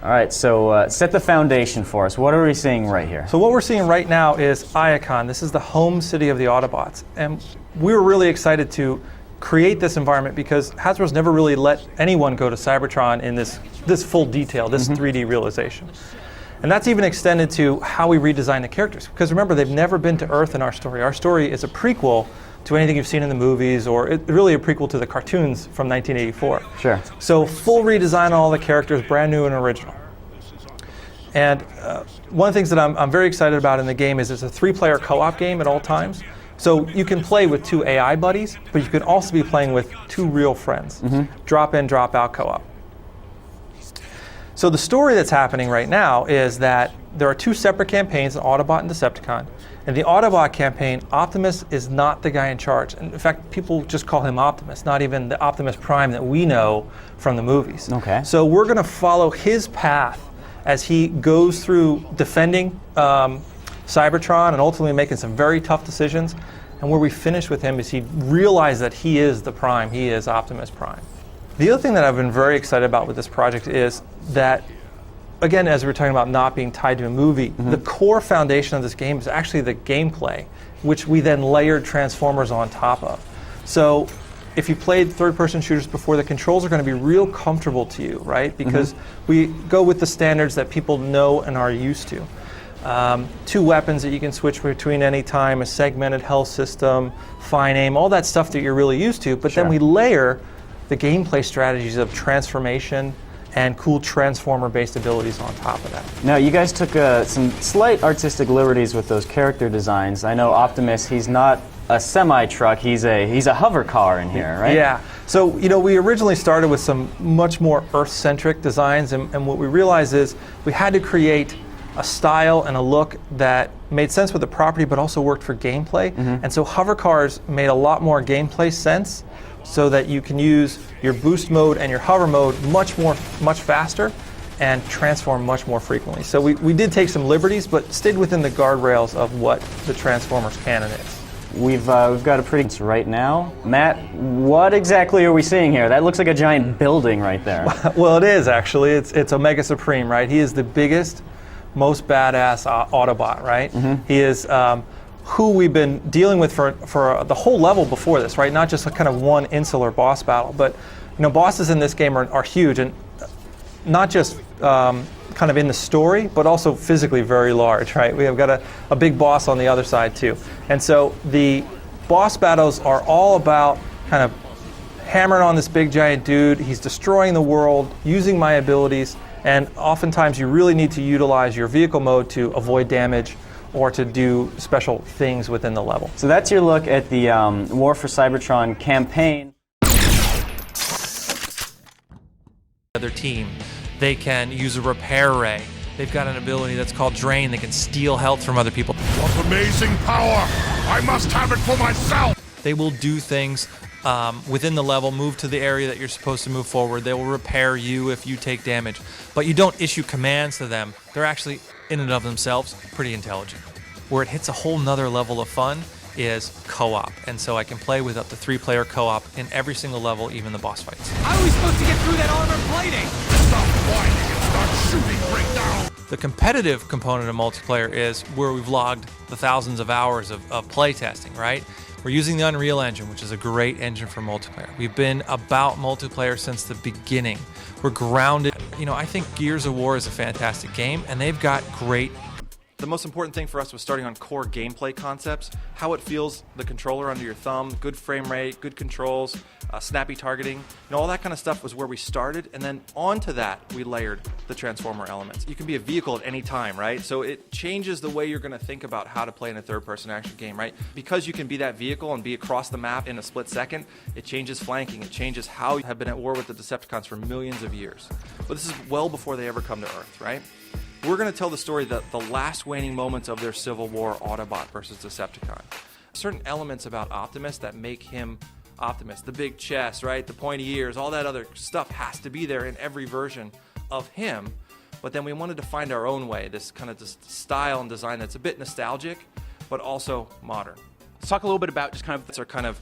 All right, so set the foundation for us. What are we seeing right here? So what we're seeing right now is Iacon. This is the home city of the Autobots. And we were really excited to create this environment because Hasbro's never really let anyone go to Cybertron in this full detail, this 3D realization. And that's even extended to how we redesign the characters. Because remember, they've never been to Earth in our story. Our story is a prequel to anything you've seen in the movies, or really a prequel to the cartoons from 1984. Sure. So full redesign on all the characters, brand new and original. And one of the things that I'm very excited about in the game is it's a 3-player co-op game at all times. So you can play with 2 AI buddies, but you can also be playing with 2 real friends. Drop in, drop out co-op. So the story that's happening right now is that there are 2 separate campaigns, Autobot and Decepticon. In the Autobot campaign, Optimus is not the guy in charge. And in fact, people just call him Optimus, not even the Optimus Prime that we know from the movies. Okay. So we're going to follow his path as he goes through defending Cybertron and ultimately making some very tough decisions. And where we finish with him is he realized that he is the Prime, he is Optimus Prime. The other thing that I've been very excited about with this project is that, again, as we were talking about not being tied to a movie, the core foundation of this game is actually the gameplay, which we then layered Transformers on top of. So if you played third-person shooters before, the controls are going to be real comfortable to you, right? Because we go with the standards that people know and are used to. 2 weapons that you can switch between any time, a segmented health system, fine aim, all that stuff that you're really used to. But then we layer the gameplay strategies of transformation and cool Transformer-based abilities on top of that. Now, you guys took some slight artistic liberties with those character designs. I know Optimus, he's not a semi-truck, he's a hover car in here, right? Yeah. So, we originally started with some much more Earth-centric designs, and what we realized is we had to create a style and a look that made sense with the property but also worked for gameplay. And so hover cars made a lot more gameplay sense so that you can use your boost mode and your hover mode much faster and transform much more frequently. So we did take some liberties but stayed within the guardrails of what the Transformers canon is. We've got a pretty right now. Matt, what exactly are we seeing here? That looks like a giant building right there. Well, it is actually. It's Omega Supreme, right? He is the biggest, most badass Autobot, right? He is who we've been dealing with for the whole level before this, right? Not just a kind of one insular boss battle, but bosses in this game are huge, and not just kind of in the story, but also physically very large, right? We have got a big boss on the other side too. And so the boss battles are all about kind of hammering on this big giant dude. He's destroying the world, using my abilities, and oftentimes you really need to utilize your vehicle mode to avoid damage or to do special things within the level. So that's your look at the War for Cybertron campaign. Other team, they can use a repair ray. They've got an ability that's called Drain. They can steal health from other people. What amazing power! I must have it for myself! They will do things within the level, move to the area that you're supposed to move forward. They will repair you if you take damage. But you don't issue commands to them. They're actually, in and of themselves, pretty intelligent. Where it hits a whole nother level of fun is co-op. And so I can play with up to 3-player co-op in every single level, even the boss fights. How are we supposed to get through that armor plating? Stop whining and start shooting right now! The competitive component of multiplayer is where we've logged the thousands of hours of play testing, right? We're using the Unreal Engine, which is a great engine for multiplayer. We've been about multiplayer since the beginning. We're grounded. I think Gears of War is a fantastic game, and they've got great. The most important thing for us was starting on core gameplay concepts, how it feels, the controller under your thumb, good frame rate, good controls, snappy targeting, all that kind of stuff was where we started, and then onto that we layered the Transformer elements. You can be a vehicle at any time, right? So it changes the way you're going to think about how to play in a third-person action game, right? Because you can be that vehicle and be across the map in a split second, it changes flanking, it changes how you have been at war with the Decepticons for millions of years. But this is well before they ever come to Earth, right? We're going to tell the story that the last waning moments of their civil war, Autobot versus Decepticon. Certain elements about Optimus that make him Optimus, the big chest, right, the pointy ears, all that other stuff has to be there in every version of him. But then we wanted to find our own way, this kind of style and design that's a bit nostalgic, but also modern. Let's talk a little bit about just kind of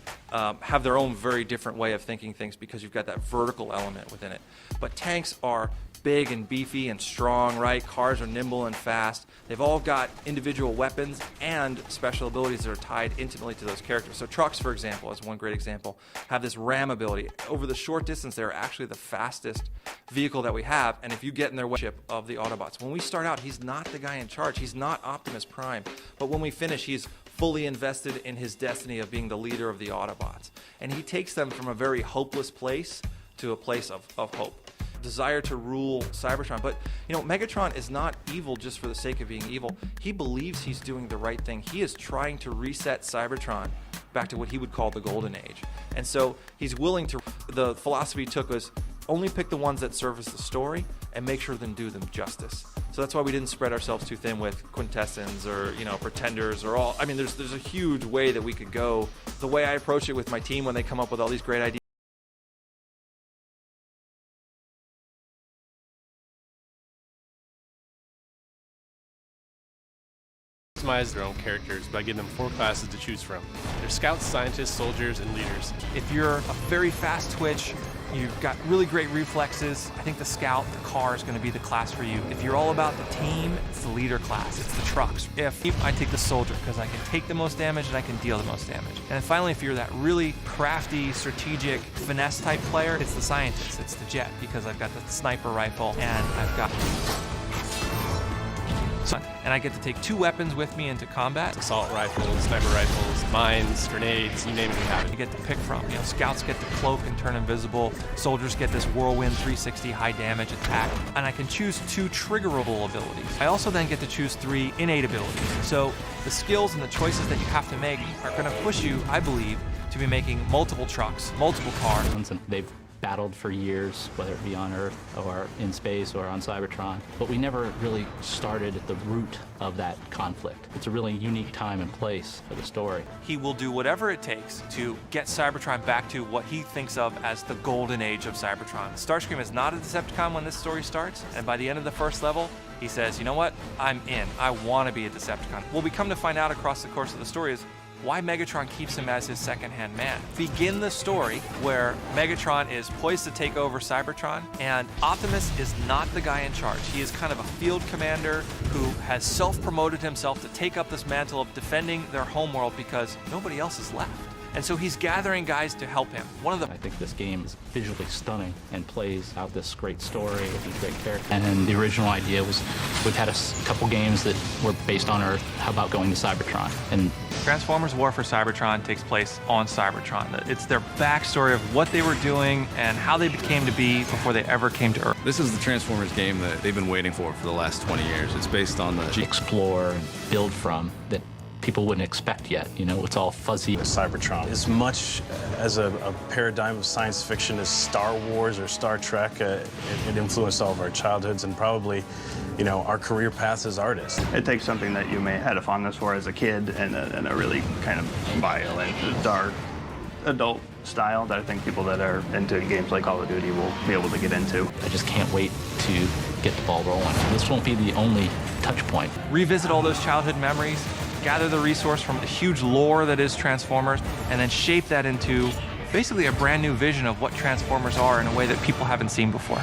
have their own very different way of thinking things because you've got that vertical element within it. But tanks are big and beefy and strong, right? Cars are nimble and fast. They've all got individual weapons and special abilities that are tied intimately to those characters. So trucks, for example, is one great example, have this ram ability. Over the short distance, they're actually the fastest vehicle that we have, and if you get in their way of the Autobots. When we start out, he's not the guy in charge. He's not Optimus Prime. But when we finish, he's fully invested in his destiny of being the leader of the Autobots. And he takes them from a very hopeless place to a place of hope. Desire to rule Cybertron. But, you know, Megatron is not evil just for the sake of being evil. He believes he's doing the right thing. He is trying to reset Cybertron back to what he would call the Golden Age. And so he's willing to, the philosophy he took was only pick the ones that service the story and make sure then do them justice. So that's why we didn't spread ourselves too thin with quintessens or, you know, pretenders or all. I mean, there's a huge way that we could go. The way I approach it with my team when they come up with all these great ideas. Customize their own characters by giving them 4 classes to choose from. They're scouts, scientists, soldiers, and leaders. If you're a very fast twitch, you've got really great reflexes, I think the scout, the car is going to be the class for you. If you're all about the team, it's the leader class, it's the trucks. If I take the soldier because I can take the most damage and I can deal the most damage. And then finally, if you're that really crafty, strategic, finesse type player, it's the scientist, it's the jet, because I've got the sniper rifle and I've got... And I get to take 2 weapons with me into combat. Assault rifles, sniper rifles, mines, grenades, you name it, we have it. You get to pick from. You know, scouts get to cloak and turn invisible. Soldiers get this whirlwind 360 high damage attack. And I can choose 2 triggerable abilities. I also then get to choose 3 innate abilities. So the skills and the choices that you have to make are going to push you, I believe, to be making multiple trucks, multiple cars. And they've battled for years, whether it be on Earth or in space or on Cybertron, but we never really started at the root of that conflict. It's a really unique time and place for the story. He will do whatever it takes to get Cybertron back to what he thinks of as the golden age of Cybertron. Starscream is not a Decepticon when this story starts, and by the end of the first level, he says, you know what, I'm in. I want to be a Decepticon. What we come to find out across the course of the story is why Megatron keeps him as his second-hand man. Begin the story where Megatron is poised to take over Cybertron, and Optimus is not the guy in charge. He is kind of a field commander who has self-promoted himself to take up this mantle of defending their homeworld because nobody else is left. And so he's gathering guys to help him. I think this game is visually stunning and plays out this great story with these great characters. And the original idea was, we've had a couple games that were based on Earth. How about going to Cybertron? And Transformers War for Cybertron takes place on Cybertron. It's their backstory of what they were doing and how they became to be before they ever came to Earth. This is the Transformers game that they've been waiting for the last 20 years. It's based on the explore and build from that people wouldn't expect yet. You know, it's all fuzzy. Cybertron, as much as a paradigm of science fiction as Star Wars or Star Trek, it influenced all of our childhoods and probably, you know, our career paths as artists. It takes something that you may have had a fondness for as a kid and a really kind of violent, dark, adult style that I think people that are into games like Call of Duty will be able to get into. I just can't wait to get the ball rolling. This won't be the only touch point. Revisit all those childhood memories, gather the resource from the huge lore that is Transformers, and then shape that into basically a brand new vision of what Transformers are in a way that people haven't seen before.